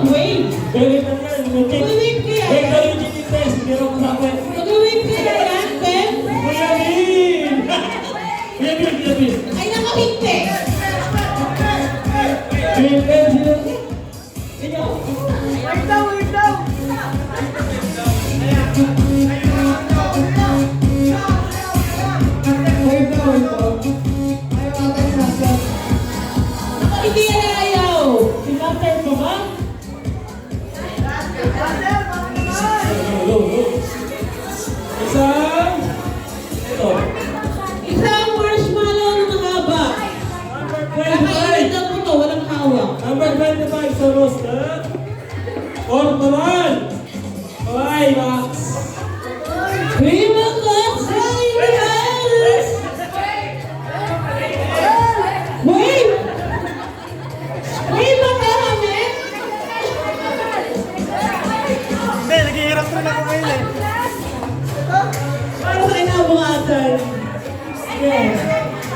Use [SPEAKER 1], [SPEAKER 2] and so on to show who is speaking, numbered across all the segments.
[SPEAKER 1] mag-wave.
[SPEAKER 2] Gawin na yan.
[SPEAKER 1] Mag-wave kaya
[SPEAKER 2] Wait,
[SPEAKER 1] yan?
[SPEAKER 2] gawin yung test. Hindi ako kasama.
[SPEAKER 1] Mag-wave kaya yan, Pep?
[SPEAKER 2] Kuya Bin! Kuya Bin, Kuya Bin.
[SPEAKER 1] Ay, nakahigpe.
[SPEAKER 2] Bin, Ben, sino?
[SPEAKER 3] Wait daw!
[SPEAKER 1] Hindi yan ayaw.
[SPEAKER 2] Sinatay ko ba? Go, go. Isang. Ito.
[SPEAKER 1] Isang marshmallow na mahaba. Kakainin
[SPEAKER 2] 25.
[SPEAKER 1] lang mo to, walang hawak.
[SPEAKER 2] Number 25 sa roster. Ortolan. Bye, Max.
[SPEAKER 1] Prima Coxas! Wait! Wait, magkakami?
[SPEAKER 3] Hindi, naghihirap rin ako ngayon eh.
[SPEAKER 1] Para sa kinabukasan. Yes.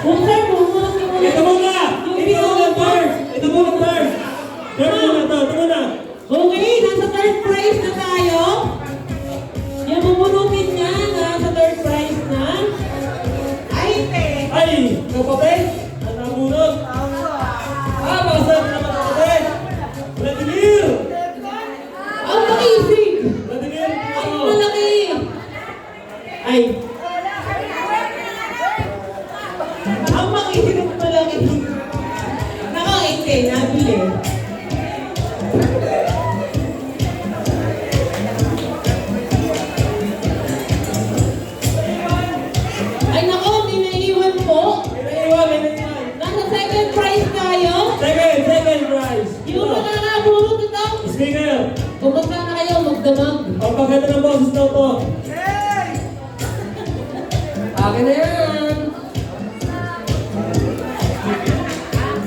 [SPEAKER 1] Buksan mo,
[SPEAKER 2] Ito muna. Ito muna, third. Ito muna, third. Third muna to. Ito muna.
[SPEAKER 1] Okay, nasa third prize na tayo. Yung bumunutin niya, nasa third prize na. Ay,
[SPEAKER 2] Ay, kapatid. Ang nabunod. Masarap naman kapatid. Vladimir.
[SPEAKER 1] ang makisig.
[SPEAKER 2] Vladimir.
[SPEAKER 1] Ang malaki. Ay, ang makisig at malaki. Nakainte, nabili. Ay nako, may naiiwan po.
[SPEAKER 2] May naiwan.
[SPEAKER 1] Nasa second prize tayo.
[SPEAKER 2] Second prize.
[SPEAKER 1] Yung mga nakabulot ito.
[SPEAKER 2] Speaker.
[SPEAKER 1] Kumusta na kayo magdamag?
[SPEAKER 2] Pagpaganda ng boses daw to.
[SPEAKER 1] Akin na yan.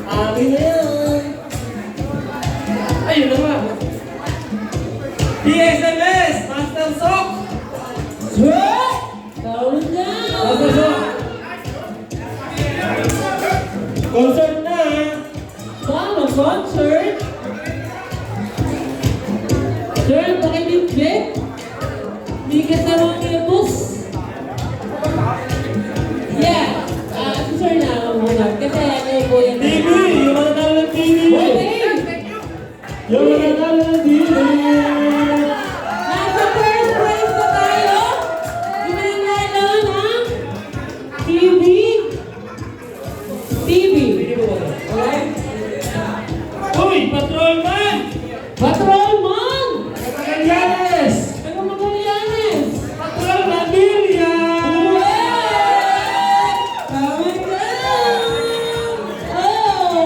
[SPEAKER 1] Akin na yan.
[SPEAKER 2] Ayun naman. DSMS. Master Sock.
[SPEAKER 1] Sweat! Tawag na!
[SPEAKER 2] Master Sock. Concert na.
[SPEAKER 1] Ba, mag-concert? Sir, pakibigit? Hindi ka sa mga bus. Yeah. Si Sir na ako muna. Kasi ano po yan.
[SPEAKER 2] TV. Yung matatalo ng TV.
[SPEAKER 1] Okay.
[SPEAKER 2] Yung matatalo ng TV.
[SPEAKER 1] Nasa first prize na tayo. Yung mananalo ng TV. TV. Alright?
[SPEAKER 2] Uy, Patrolman.
[SPEAKER 1] Patrolman!
[SPEAKER 2] Magallanes.
[SPEAKER 1] Taga Magallanes!
[SPEAKER 2] Patrol Mabilia.
[SPEAKER 1] Tama ka! Oh!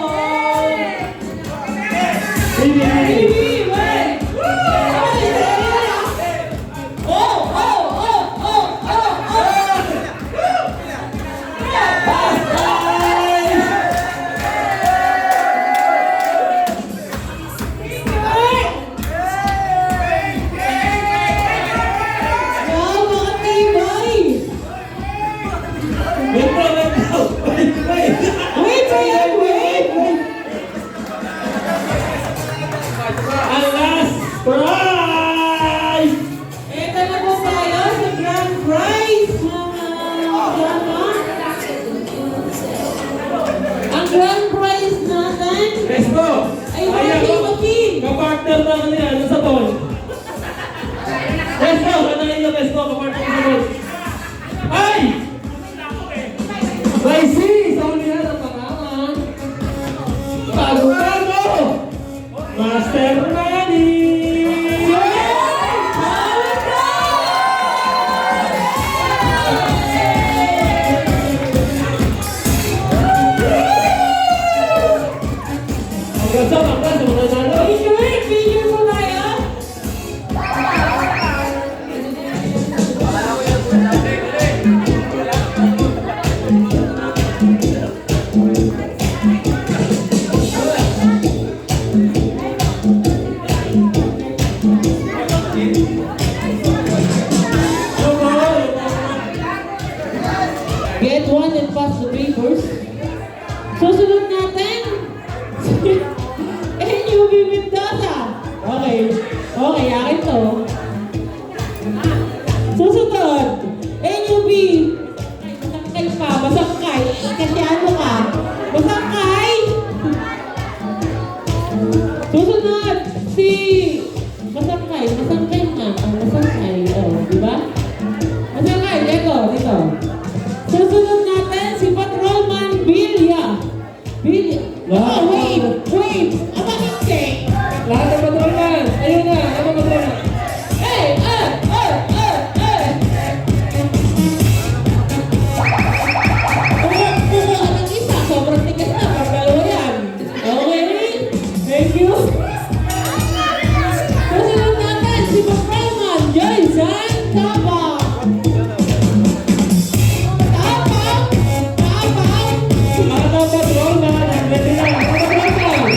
[SPEAKER 2] Baby.
[SPEAKER 1] Baby, wait! Oh! Oh! Oh! Oh! Oh! Oh! Wow, mga tibay!
[SPEAKER 2] Wait.
[SPEAKER 1] Wait pa yan, wait!
[SPEAKER 2] Ang last prize.
[SPEAKER 1] Ito na po tayo sa grand prize, mga drama. Ang grand prize natin
[SPEAKER 2] Pesto.
[SPEAKER 1] ay
[SPEAKER 2] Ayan,
[SPEAKER 1] walkie-walkie.
[SPEAKER 2] kapartner na kami ano sa ball. Pesto, ano yun yung Pesto, kapartner sa ball. Ay! Raisi, sa ulihan ang pangalan. Bago! Master Manny! Hanggang sa mga nanalo.
[SPEAKER 1] Picture po tayo. Get one and pass the papers. Susunod natin. Masangkay. Susunod, si Masangkay. Masangkay nga. Masangkay. Di ba? Masangkay, dito. Susunod natin, si Patrolman Bilya. Wait. Aba hindi.
[SPEAKER 2] Lahat ng patrolman. Ayun na, lahat ng patrolman.
[SPEAKER 1] Kumuha ng isa. Sobrang tigas na. Pagkalawa yan. Okay? Thank you. Susunod natin, si Patrolman Jason Tabang.
[SPEAKER 2] Lahat ng patrolman. Ready na. Lahat ng patrolman.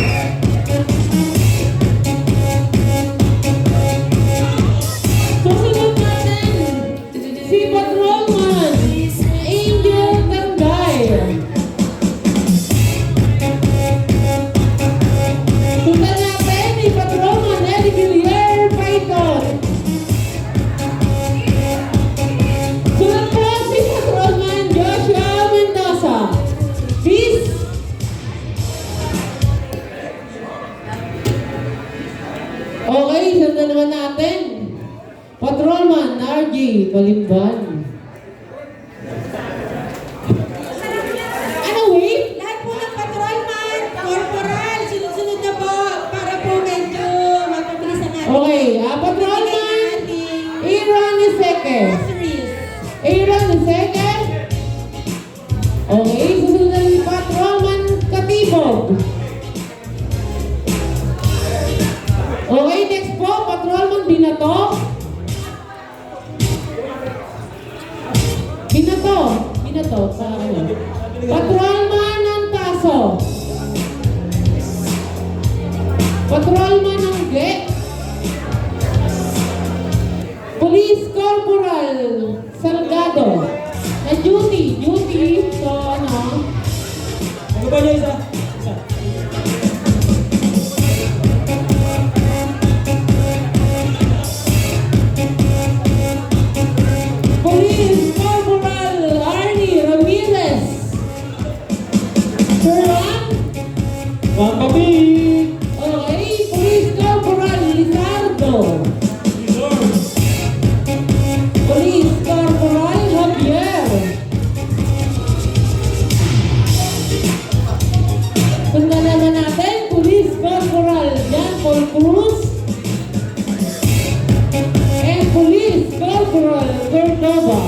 [SPEAKER 1] Susunod natin, si Patrolman Angel Tanday. Sundan natin si Patrolman Eddie Villier Python. Sunod po si Patrolman Joshua Mendoza. Peace. Okay, sundan naman natin. Patrolman RJ Palimban. Ano, wait?
[SPEAKER 4] Lahat po ng patrolman, corporal, sunod-sunod na po para po medyo mapabilis ang ating
[SPEAKER 1] Okay, Patrolman Aaron Niseke.
[SPEAKER 4] groceries.
[SPEAKER 1] Aaron Niseke. Okay, susunod na si Patrolman Katibog. Okay, next po, Patrolman Binato. Binato, sa ano? Patrolman Antaso. Patrolman Angge. Police Corporal Salgado. Na duty. So ano?
[SPEAKER 2] Ano ba niya isa?
[SPEAKER 1] Police Corporal Arnie Ramirez. Sir Juan.
[SPEAKER 2] Pampapi.
[SPEAKER 1] Okay, Police Corporal Lizardo. Police Corporal Javier. Sundan naman natin, Police Corporal Jan Paul Cruz. And Police Corporal Cordova.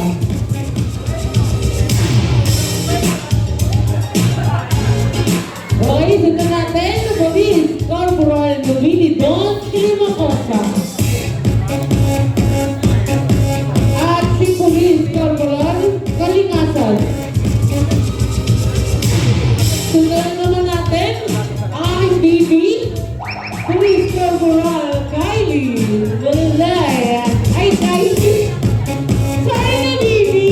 [SPEAKER 1] Okay, sundan natin, Police Corporal Nubili Don Climacosa. At si Police Corporal Kalingasan. Sundan naman natin ang aking baby, Police Corporal Kylie Lulay. Ay, Kylie. Sorry na, baby.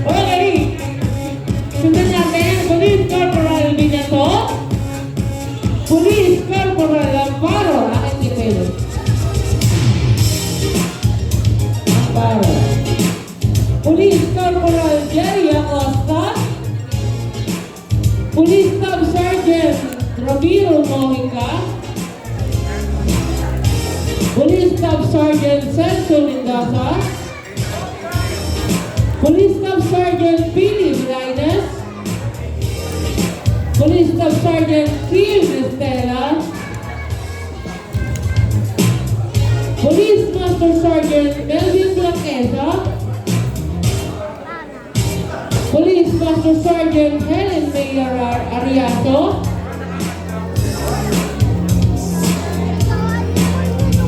[SPEAKER 1] Okay. Sundan natin, Police Corporal Binato. Police Corporal Amparo. Aking email. Amparo. Police Corporal Jerry Acosta. Police Staff Sergeant Ramiro Mojica. Police Staff Sergeant Celso Mendoza. Police Staff Sergeant Philip Lainez. Police Staff Sergeant Kim Estela. Police Master Sergeant Melvin Blanquesa. Police Master Sergeant Helen Mayor Ariaso.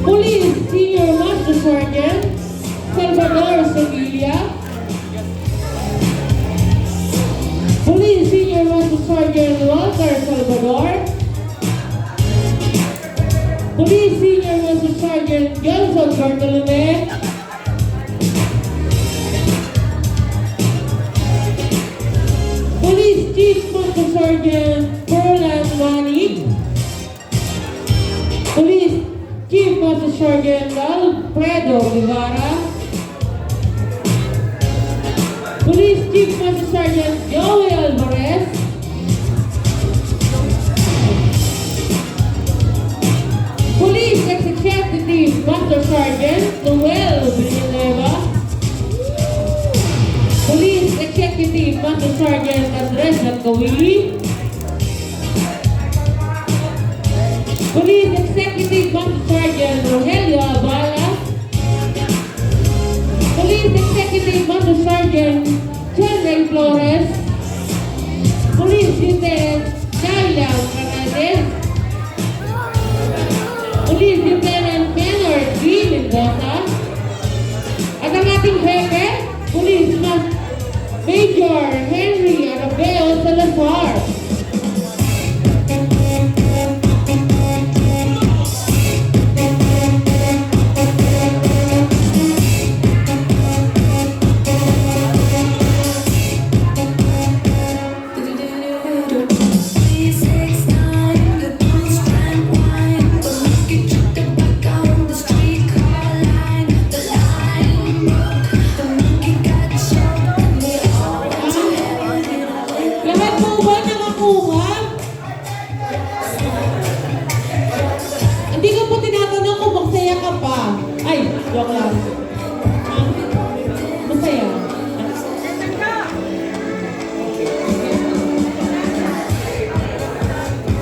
[SPEAKER 1] Police Senior Master Sergeant Salvador Sevilla. Police Senior Master Sergeant Walter Salvador. Police Senior Master Sergeant Gelson Bartolome. Police Chief Master Sergeant Fernand Wanik. Police Chief Master Sergeant Alfredo Rivera. Police Chief Master Sergeant Joel at Kawili. Police Executive Master Sergeant Rogelio Abala. Police Executive Master Sergeant John Ray Flores. Police Lieutenant Shaila Fernandez. Police Lieutenant Menor G. Mendoza. At ang ating hepe, Police Major Henry Arabeo Salazar. Lahat po ba nakakuha? Hindi ko po tinatanong kung magsaya ka pa. Ay, joke lang.